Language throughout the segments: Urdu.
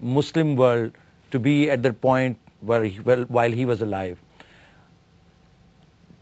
Muslim world to be at that point while he was alive.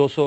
200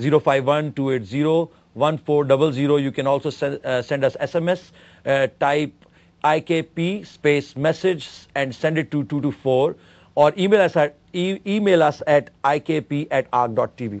051-280-1400। You can also send us SMS, type IKP space message and send it to 224, or email us at ikp@arc.tv।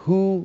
who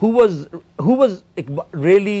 Who was really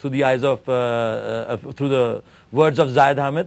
through the eyes of through the words of Zayed Hamid,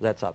That's up.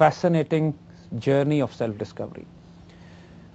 fascinating journey of self discovery.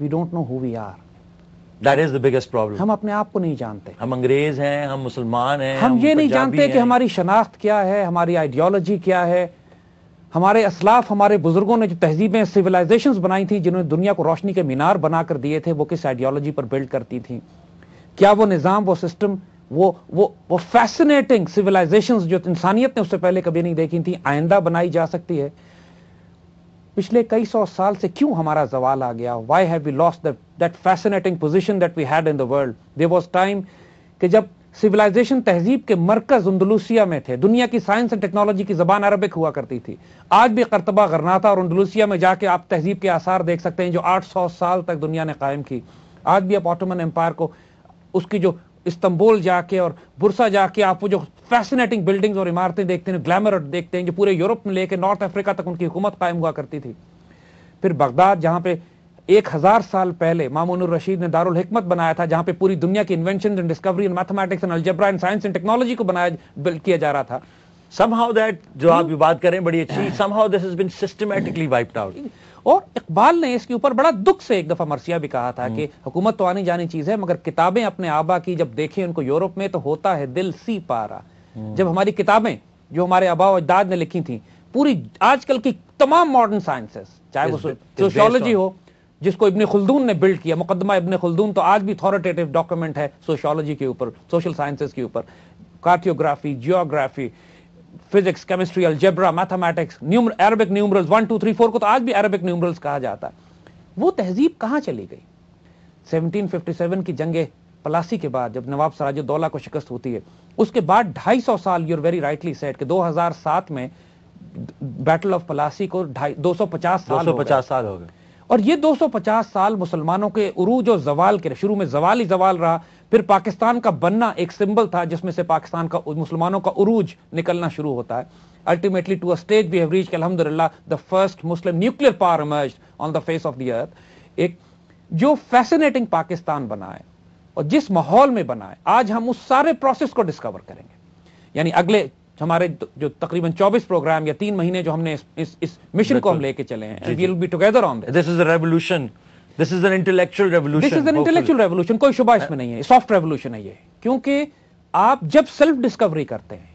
We don't know who we are. That is the biggest problem. ہم اپنے آپ کو نہیں جانتے. ہم انگریز ہیں, ہم مسلمان ہیں, ہم یہ نہیں پنجابی جانتے کہ ہیں. ہماری شناخت کیا ہے, ہماری آئیڈیالوجی کیا ہے. ہمارے اسلاف, ہمارے بزرگوں نے جو تہذیبیں, سویلائزیشنز بنائی تھیں, جنہوں نے دنیا کو روشنی کے مینار بنا کر دیے تھے, وہ کس آئیڈیالوجی پر بلڈ کرتی تھیں. کیا وہ نظام, وہ سسٹم, وہ فیسنیٹنگ سویلائزیشنز جو انسانیت نے اس سے پہلے کبھی نہیں دیکھی تھیں, آئندہ بنائی جا سکتی ہے؟ پچھلے کئی سو سال سے کیوں ہمارا زوال آ گیا؟ Why have we lost that fascinating position that we had in the world? There was time کہ جب سویلائزیشن, تہذیب کے مرکز اندلوسیا میں تھے. دنیا کی سائنس اینڈ ٹیکنالوجی کی زبان عربک ہوا کرتی تھی. آج بھی قرطبہ, غرناطہ اور اندلوسیا میں جا کے آپ تہذیب کے آثار دیکھ سکتے ہیں جو 800 سال تک دنیا نے قائم کی. آج بھی آپ آٹومن امپائر کو, اس کی جو استنبول جا کے اور برسا جا کے آپ وہ جو فیسنیٹنگ بلڈنگز اور عمارتیں دیکھتے ہیں, گلیمر دیکھتے ہیں, جو پورے یورپ میں لے کے نارتھ افریقہ تک ان کی حکومت قائم ہوا کرتی تھی. پھر بغداد, جہاں پہ 1000 سال پہلے مامون الرشید نے دارالحکمت بنایا تھا, جہاں پہ پوری دنیا کی inventions and Discovery and mathematics and algebra and science and technology کو بلڈ کیا جا رہا تھا. Somehow that, جو آپ یہ بات کریں بڑی اچھی, somehow this has been systematically wiped out. اور اقبال نے اس کے اوپر بڑا دکھ سے ایک دفعہ مرثیہ بھی کہا تھا کہ حکومت تو آنی جانی چیز ہے, مگر کتابیں اپنے آبا کی جب دیکھیں ان کو یورپ میں, تو ہوتا ہے دل سی پارا. جب ہماری کتابیں جو ہمارے آبا و اجداد نے لکھی تھیں, پوری آج کل کی تمام ماڈرن سائنسز, چاہے وہ سوشیولوجی ہو جس کو ابن خلدون نے بلڈ کیا, مقدمہ ابن خلدون تو آج بھی اتھارٹیٹیو ڈاکومنٹ ہے سوشیولوجی کے اوپر, سوشل سائنسز کے اوپر, cartography, geography, physics, chemistry, algebra, mathematics, Arabic numerals 1 2 3 4 کو تو آج بھی عربک نیومرلز کہا جاتا ہے. وہ تہذیب کہاں چلی گئی؟ 1757 کی جنگ پلاسی کے بعد, جب نواب سراج الدولہ کو شکست ہوتی ہے, اس کے بعد 250 سال, یو ویری رائٹلی سیڈ, کہ 2007 میں بیٹل آف پلاسی کو 250 سال ہو گئے. اور یہ 250 سال مسلمانوں کے عروج و زوال کے, شروع میں زوال ہی زوال رہا, پھر پاکستان کا بننا ایک سمبل تھا جس میں سے پاکستان کا, مسلمانوں کا عروج نکلنا شروع ہوتا ہے. Ultimately to a stage we have reached, alhamdulillah, the first Muslim nuclear power emerged on the face of the earth. ایک جو فیسنیٹنگ پاکستان بنا ہے اور جس ماحول میں بنا ہے, آج ہم اس سارے پروسیس کو ڈسکور کریں گے. یعنی اگلے ہمارے جو تقریباً 24 پروگرام یا 3 مہینے جو ہم نے اس مشن کو ہم لے کے چلے ہیں, and we'll be together on this. This is a revolution. This is an intellectual revolution. This is an intellectual revolution, کوئی شبہ اس میں نہیں ہے, سافٹ ریولیوشن ہے یہ. کیونکہ آپ جب سیلف ڈسکوری کرتے ہیں,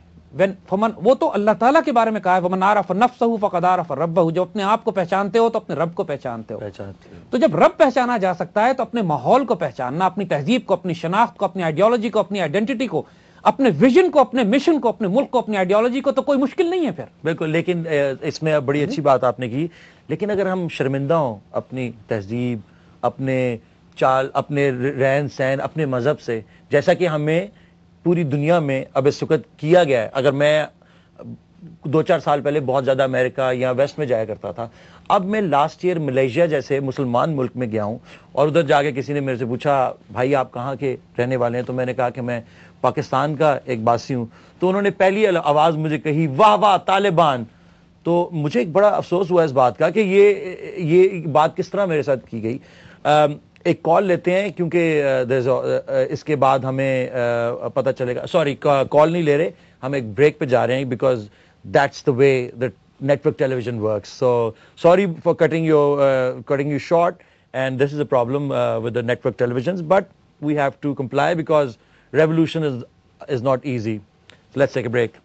وہ تو اللہ تعالیٰ کے بارے میں کہا ہے, وَمَنْ عَرَفَ نَفْسَهُ فَقَدْ عَرَفَ رَبَّهُ, جو اپنے آپ کو پہچانتے ہو تو اپنے رب کو پہچانتے ہو. تو جب رب پہچانا جا سکتا ہے, تو اپنے ماحول کو پہچاننا, اپنی تہذیب کو, اپنی شناخت کو, اپنی آئیڈیالوجی کو, اپنی آئیڈینٹی کو, اپنے ویژن کو, اپنے مشن کو, اپنے ملک کو, اپنی آئیڈیالوجی کو, تو کوئی مشکل نہیں ہے پھر. بالکل. لیکن اس میں بڑی اچھی بات آپ نے کی, لیکن اگر ہم شرمندہ ہوں اپنی تہذیب, اپنے چال, اپنے رہن سہن, اپنے مذہب سے, جیسا کہ ہمیں پوری دنیا میں اب اس وقت کیا گیا ہے. اگر میں 2-4 سال پہلے بہت زیادہ امریکہ یا ویسٹ میں جایا کرتا تھا, اب میں لاسٹ ایئر ملیشیا جیسے مسلمان ملک میں گیا ہوں, اور ادھر جا کے کسی نے میرے سے پوچھا, بھائی آپ کہاں کے رہنے والے ہیں؟ تو میں نے کہا کہ میں پاکستان کا ایک باسی ہوں. تو انہوں نے پہلی آواز مجھے کہی, واہ واہ طالبان. تو مجھے ایک بڑا افسوس ہوا اس بات کا کہ یہ بات کس طرح میرے ساتھ کی گئی. ایک کال لیتے ہیں, کیونکہ اس کے بعد ہمیں پتہ چلے گا. سوری, کال نہیں لے رہے, ہم ایک بریک پہ جا رہے ہیں, because that's the way that network television works. So sorry for cutting you short, and this is a problem with the network televisions, but we have to comply because revolution is not easy. So let's take a break.